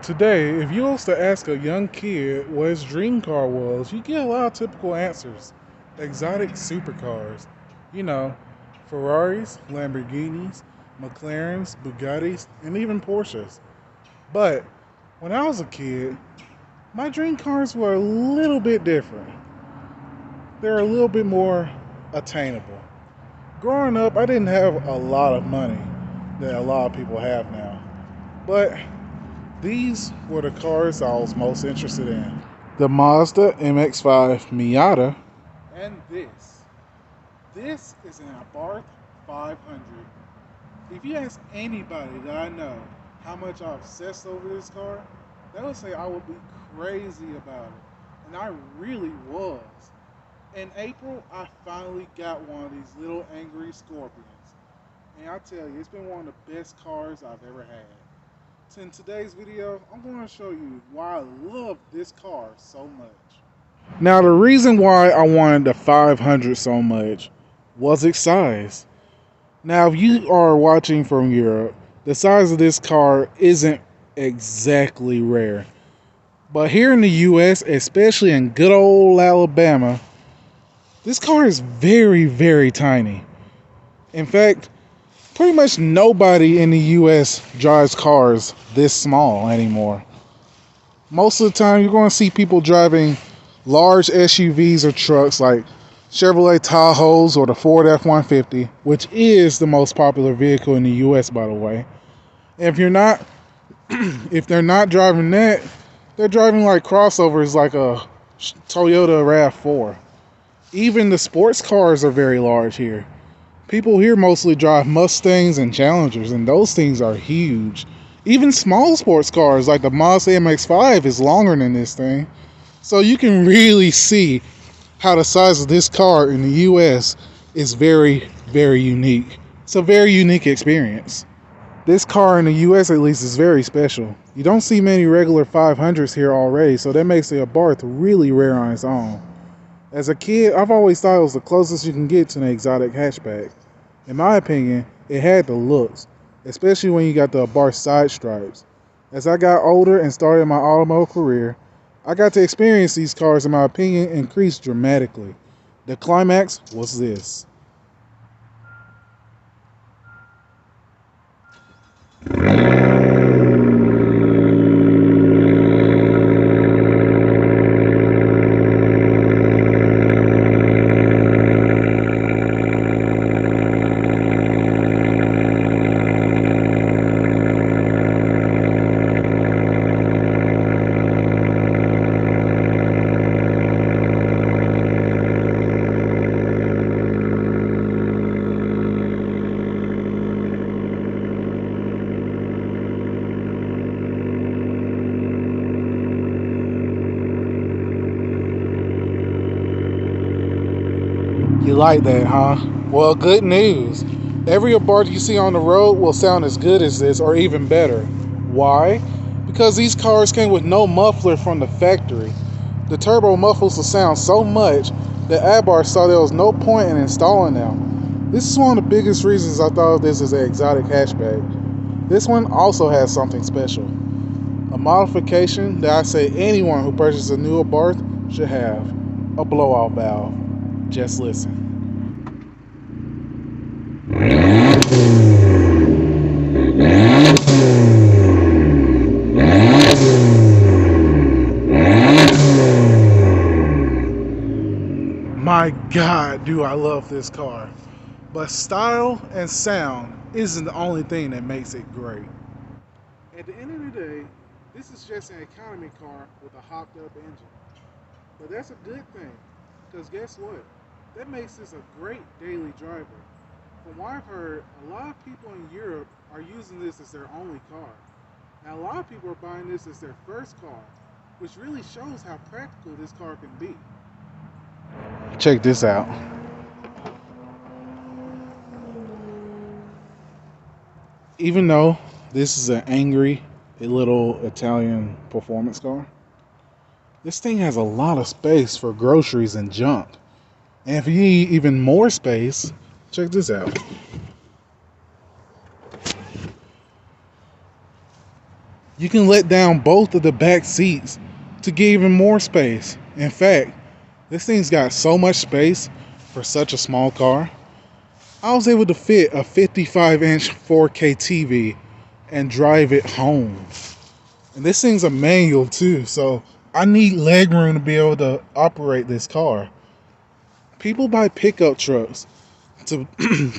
Today, if you was to ask a young kid what his dream car was, you get a lot of typical answers. Exotic supercars. You know, Ferraris, Lamborghinis, McLarens, Bugattis, and even Porsches. But when I was a kid, my dream cars were a little bit different. They're a little bit more attainable. Growing up, I didn't have a lot of money that a lot of people have now. But these were the cars I was most interested in. The Mazda MX-5 Miata. And this. This is an Abarth 500. If you ask anybody that I know how much I obsessed over this car, they would say I would be crazy about it. And I really was. In April, I finally got one of these little angry Scorpions. And I tell you, it's been one of the best cars I've ever had. So in today's video, I'm going to show you why I love this car so much. Now, the reason why I wanted the 500 so much was its size. Now, if you are watching from Europe, the size of this car isn't exactly rare. But here in the US, especially in good old Alabama, this car is very, very tiny. In fact, pretty much nobody in the US drives cars this small anymore. Most of the time, you're going to see people driving large SUVs or trucks like Chevrolet Tahoes or the Ford F-150, which is the most popular vehicle in the US, by the way. And if they're not driving that, they're driving like crossovers like a Toyota RAV4. Even the sports cars are very large here. People here mostly drive Mustangs and Challengers, and those things are huge. Even small sports cars like the Mazda MX-5 is longer than this thing. So you can really see how the size of this car in the US is very, very unique. It's a very unique experience. This car in the US at least is very special. You don't see many regular 500s here already, so that makes the Abarth really rare on its own. As a kid, I've always thought it was the closest you can get to an exotic hatchback. In my opinion, it had the looks, especially when you got the Abarth side stripes. As I got older and started my automotive career, I got to experience these cars, in my opinion, increased dramatically. The climax was this. You like that, huh? Well, good news. Every Abarth you see on the road will sound as good as this or even better. Why? Because these cars came with no muffler from the factory. The turbo muffles the sound so much that Abarth saw there was no point in installing them. This is one of the biggest reasons I thought of this as an exotic hatchback. This one also has something special. A modification that I say anyone who purchases a new Abarth should have. A blowout valve. Just listen. My God, do I love this car. But style and sound isn't the only thing that makes it great. At the end of the day, this is just an economy car with a hopped up engine. But that's a good thing, because guess what? That makes this a great daily driver. From what I've heard, a lot of people in Europe are using this as their only car. Now a lot of people are buying this as their first car, which really shows how practical this car can be. Check this out. Even though this is an angry little Italian performance car, this thing has a lot of space for groceries and junk. And if you need even more space, check this out. You can let down both of the back seats to get even more space. In fact, this thing's got so much space for such a small car. I was able to fit a 55-inch 4K TV and drive it home. And this thing's a manual too, so I need leg room to be able to operate this car. People buy pickup trucks to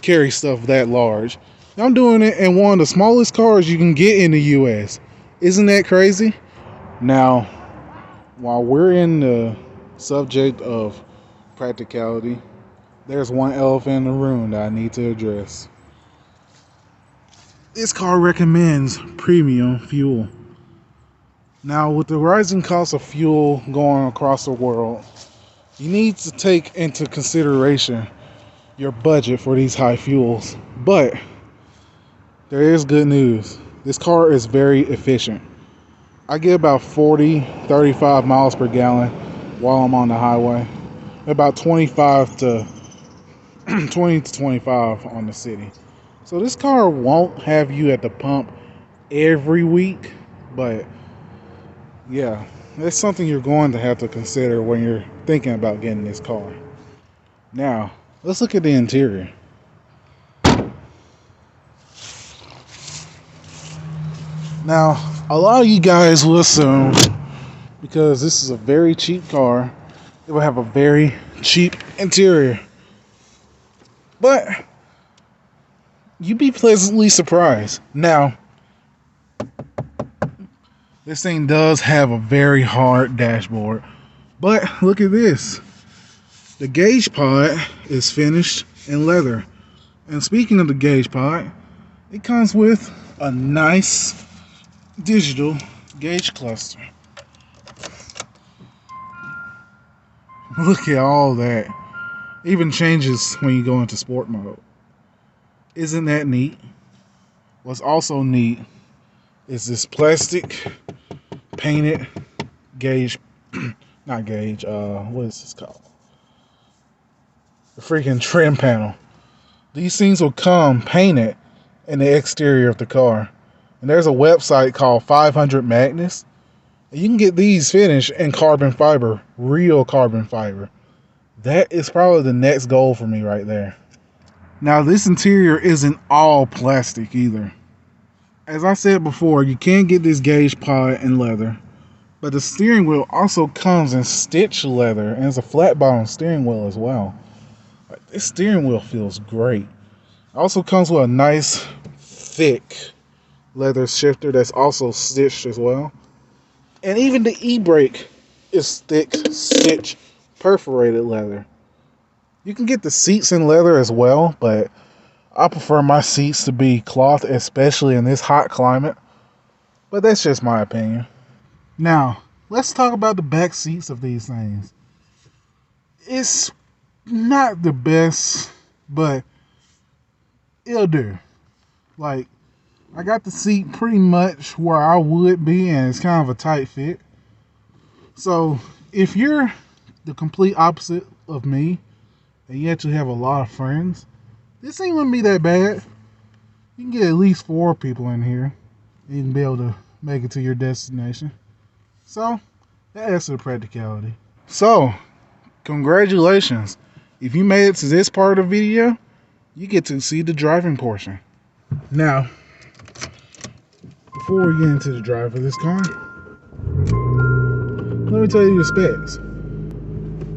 carry stuff that large. I'm doing it in one of the smallest cars you can get in the US. Isn't that crazy? Now, while we're in the subject of practicality, there's one elephant in the room that I need to address. This car recommends premium fuel. Now, with the rising cost of fuel going across the world, you need to take into consideration your budget for these high fuels. But there is good news. This car is very efficient. I get about 35 miles per gallon while I'm on the highway. About 20 to 25 on the city. So this car won't have you at the pump every week, but yeah, that's something you're going to have to consider when you're thinking about getting this car. Now, let's look at the interior. Now, a lot of you guys will assume, because this is a very cheap car, it will have a very cheap interior. But you'd be pleasantly surprised. Now, this thing does have a very hard dashboard. But look at this. The gauge pod is finished in leather. And speaking of the gauge pod, it comes with a nice digital gauge cluster. Look at all that. Even changes when you go into sport mode. Isn't that neat? What's also neat is this plastic painted gauge, not gauge, what is this called? The freaking trim panel. These things will come painted in the exterior of the car. And there's a website called 500 Magnus. And you can get these finished in carbon fiber, real carbon fiber. That is probably the next goal for me right there. Now, this interior isn't all plastic either. As I said before, you can get this gauge pod in leather, but the steering wheel also comes in stitched leather, and it's a flat bottom steering wheel as well. This steering wheel feels great. It also comes with a nice thick leather shifter that's also stitched as well. And even the e-brake is thick, stitched, perforated leather. You can get the seats in leather as well, but I prefer my seats to be cloth, especially in this hot climate. But that's just my opinion. Now, let's talk about the back seats of these things. It's not the best, but it'll do. Like, I got the seat pretty much where I would be, and it's kind of a tight fit. So, if you're the complete opposite of me, and you actually have a lot of friends, this ain't gonna be that bad. You can get at least 4 people in here. You can be able to make it to your destination. So, that adds to the practicality. So, congratulations. If you made it to this part of the video, you get to see the driving portion. Now, before we get into the drive of this car, let me tell you the specs.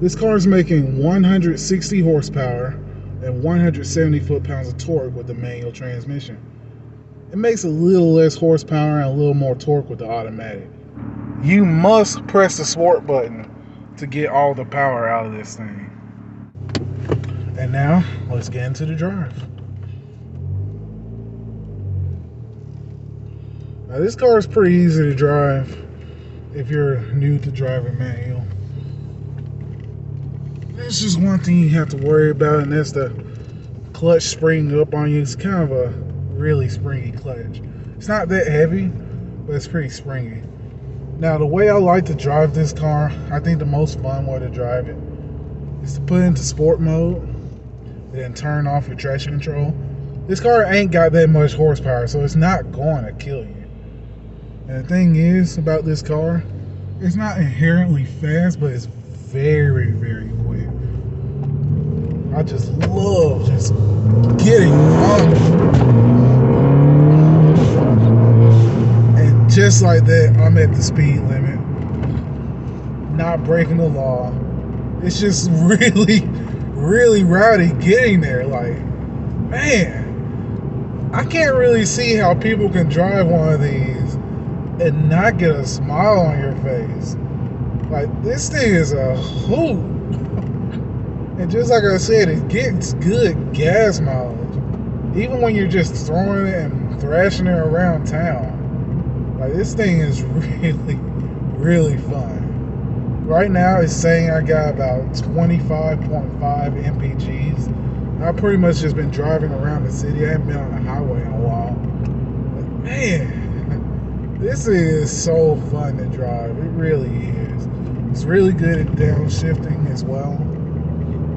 This car is making 160 horsepower and 170 foot-pounds of torque with the manual transmission. It makes a little less horsepower and a little more torque with the automatic. You must press the sport button to get all the power out of this thing. And now, let's get into the drive. Now, this car is pretty easy to drive if you're new to driving manual. There's just one thing you have to worry about, and that's the clutch spring up on you. It's kind of a really springy clutch. It's not that heavy, but it's pretty springy. Now, the way I like to drive this car, I think the most fun way to drive it is to put it into sport mode, then turn off your traction control. This car ain't got that much horsepower, so it's not going to kill you. And the thing is about this car, it's not inherently fast, but it's very, very quick. I just love just getting on it. And just like that, I'm at the speed limit. Not breaking the law. It's just really, really rowdy getting there. Like, man, I can't really see how people can drive one of these and not get a smile on your face. Like, this thing is a hoot. And just like I said, it gets good gas mileage. Even when you're just throwing it and thrashing it around town. Like, this thing is really, really fun. Right now, it's saying I got about 25.5 mpgs. I've pretty much just been driving around the city. I haven't been on the highway in a while. But man, this is so fun to drive. It really is. It's really good at downshifting as well.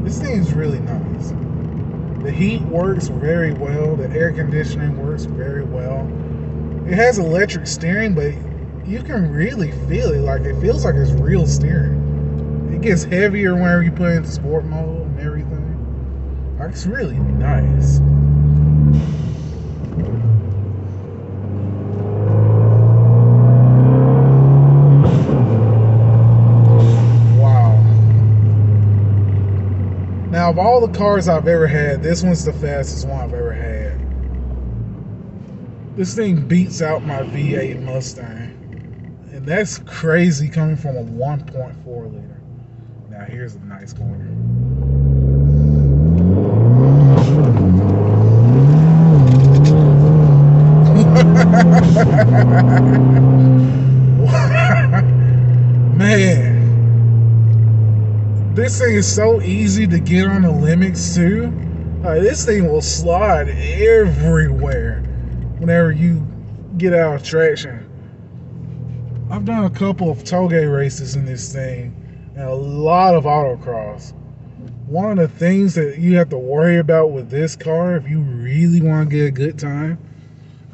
This thing is really nice. The heat works very well. The air conditioning works very well. It has electric steering, but you can really feel it. Like, it feels like it's real steering. It gets heavier whenever you put it into sport mode and everything. Like, it's really nice. Wow. Now, of all the cars I've ever had, this one's the fastest one I've ever had. This thing beats out my V8 Mustang. And that's crazy coming from a 1.4 liter. Now here's a nice corner. Man, this thing is so easy to get on the limits too. This thing will slide everywhere whenever you get out of traction. I've done a couple of tollgate races in this thing and a lot of autocross. One of the things that you have to worry about with this car, if you really want to get a good time,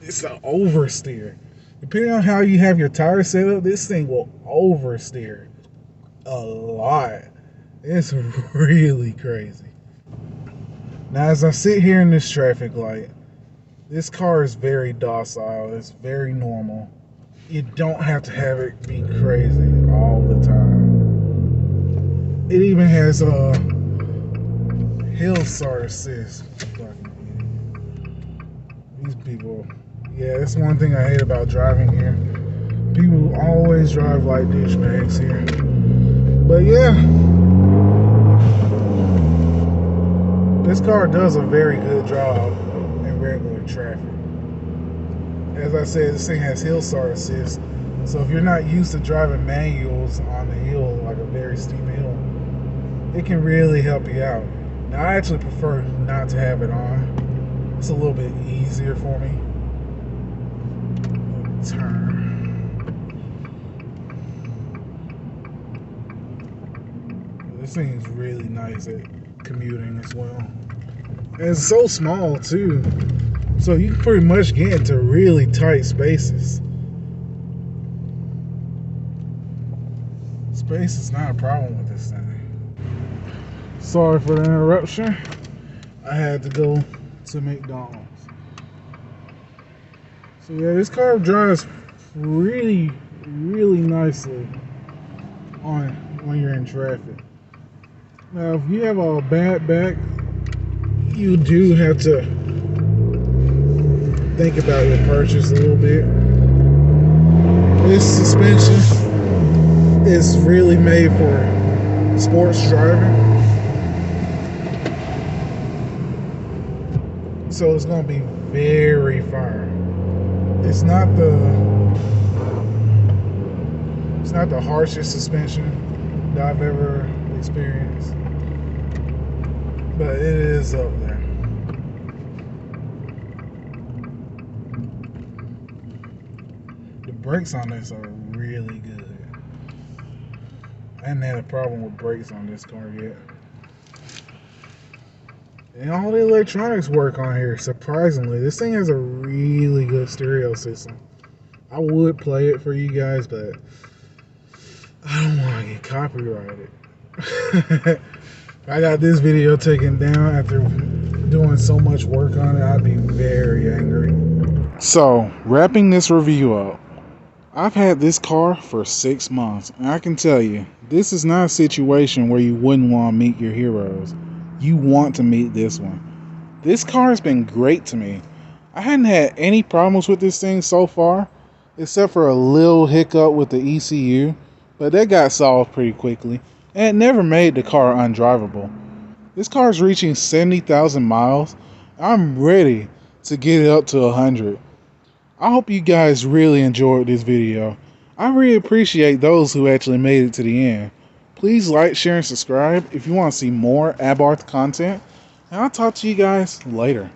is the oversteer. Depending on how you have your tires set up, this thing will oversteer a lot. It's really crazy. Now, as I sit here in this traffic light, this car is very docile. It's very normal. You don't have to have it be crazy all the time. It even has a hill start assist. These people, yeah, that's one thing I hate about driving here. People always drive like douchebags here. But yeah, this car does a very good job in regular traffic. As I said, this thing has hill start assist. So if you're not used to driving manuals on the hill, like a very steep hill, it can really help you out. Now, I actually prefer not to have it on. It's a little bit easier for me. Turn. This thing is really nice at commuting as well. And it's so small too. So you can pretty much get into really tight spaces. Space is not a problem with this thing. Sorry for the interruption. I had to go to McDonald's. So yeah, this car drives really, really nicely on when you're in traffic. Now, if you have a bad back, you do have to think about your purchase a little bit. This suspension is really made for sports driving. So it's going to be very firm. It's not the harshest suspension that I've ever experienced, but it is up there. The brakes on this are really good. I hadn't had a problem with brakes on this car yet. And all the electronics work on here, surprisingly. This thing has a really good stereo system. I would play it for you guys, but I don't want to get copyrighted. If I got this video taken down after doing so much work on it, I'd be very angry. So, wrapping this review up, I've had this car for 6 months, and I can tell you, this is not a situation where you wouldn't want to meet your heroes. You want to meet this one. This car has been great to me. I hadn't had any problems with this thing so far, except for a little hiccup with the ECU, but that got solved pretty quickly, and it never made the car undrivable. This car is reaching 70,000 miles. I'm ready to get it up to 100. I hope you guys really enjoyed this video. I really appreciate those who actually made it to the end. Please like, share, and subscribe if you want to see more Abarth content. And I'll talk to you guys later.